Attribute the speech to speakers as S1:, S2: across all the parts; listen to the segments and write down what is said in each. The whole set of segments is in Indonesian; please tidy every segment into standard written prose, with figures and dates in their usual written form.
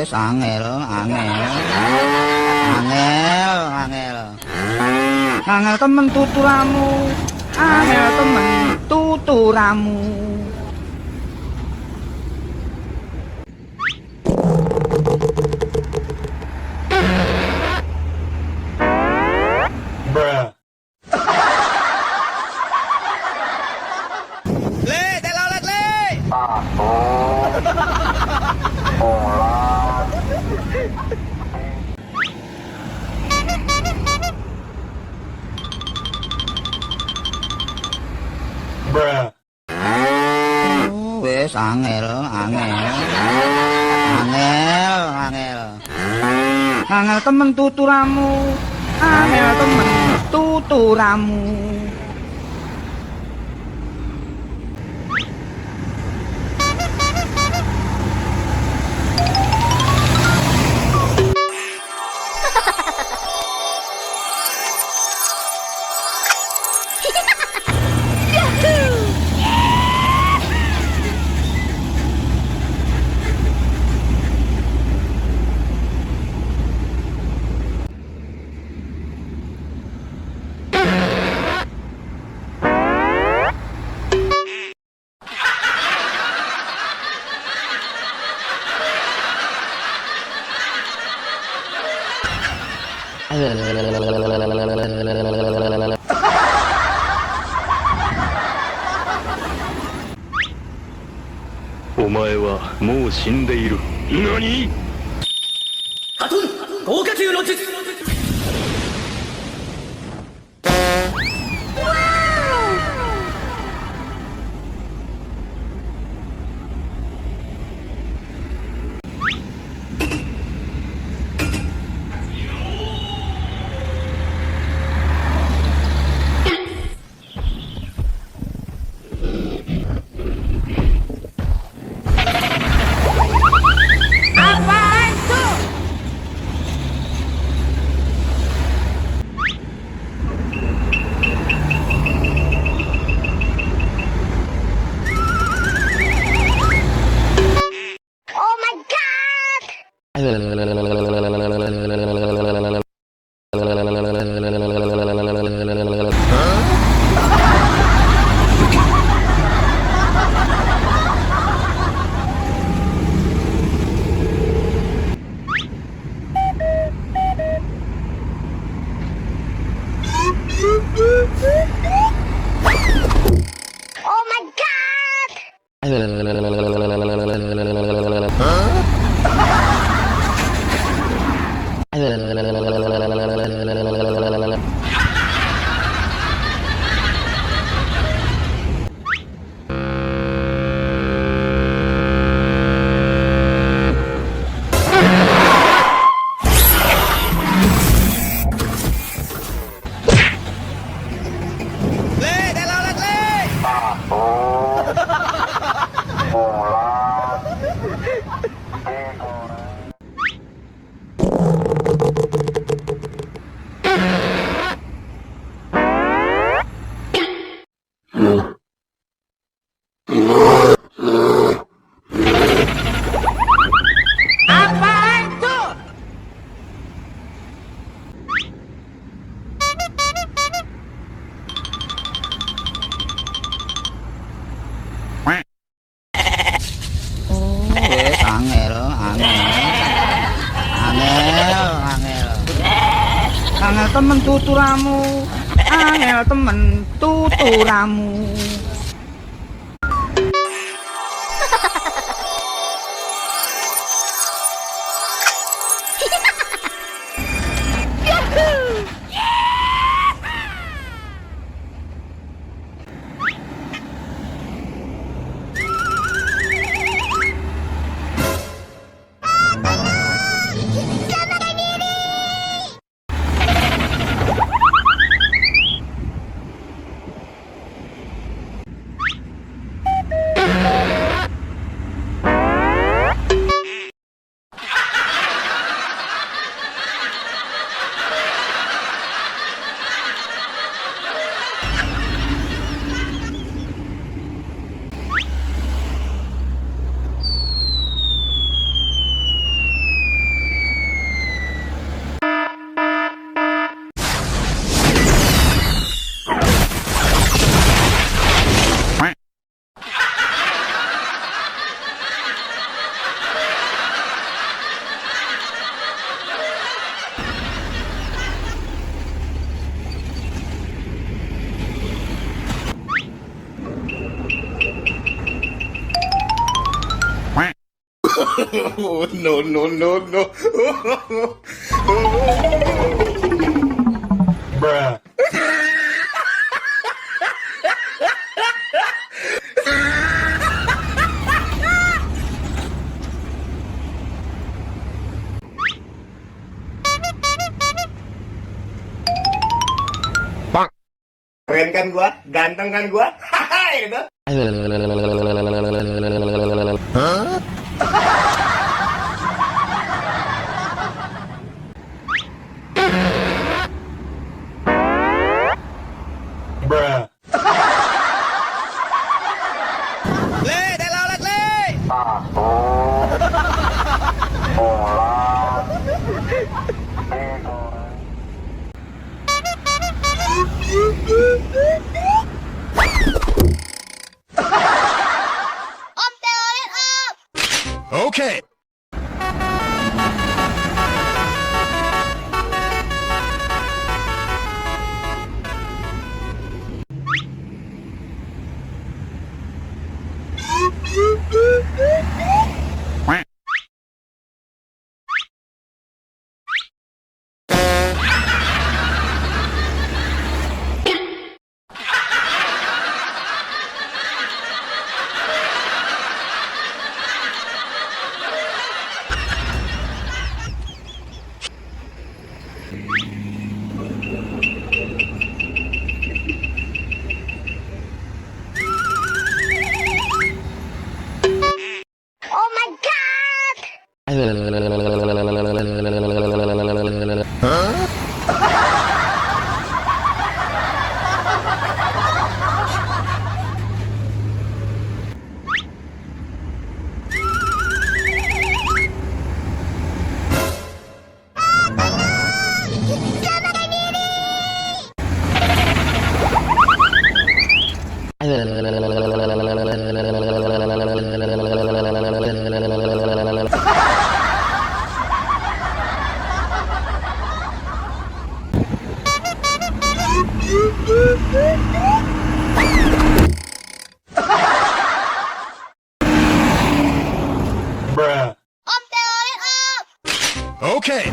S1: Wes angel, angel. Angel, angel. Angel temen tuturamu. Angel temen tuturamu.
S2: Le, telolet le.
S1: Wes angel, angel. Angel, angel. Angel temen tuturamu. Angel temen tuturamu.
S3: Omae wa mou shindeiru. Nani?
S2: ハトン豪華級の術。Angel, angel. Angel, angel. Angel temen tuturamu. Angel temen tuturamu.
S4: No, no, no, no. Bruh. Keren kan gua? Ganteng kan gua? Hahaha gitu. Bruh.
S2: Le, telolet le.
S5: Om telolet om.
S4: Okay.
S5: Oh my god.
S4: Bruh.
S5: Om telolet om.
S4: Okay.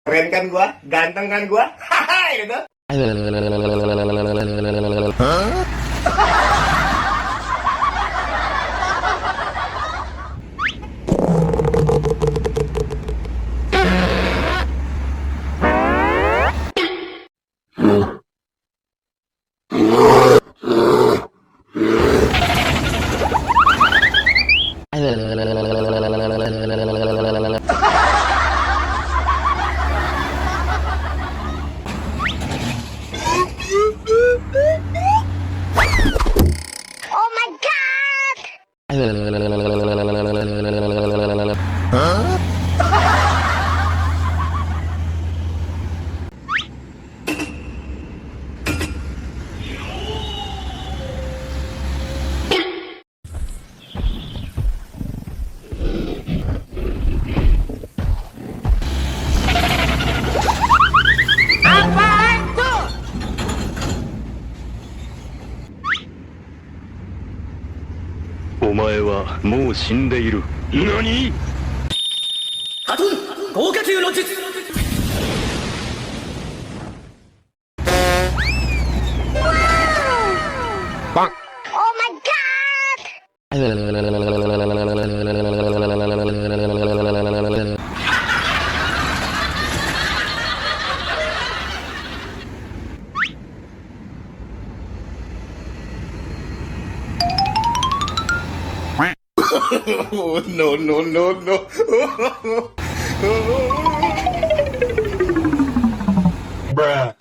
S4: Keren kan gua? Ganteng kan gua? Hahaha gitu.
S5: Oh my god.
S2: Apaan tuh?
S3: お前はもう死んでいる。何？
S2: ハトン豪華級の術。
S5: Oh my god.
S4: No, no, no, no. Bruh.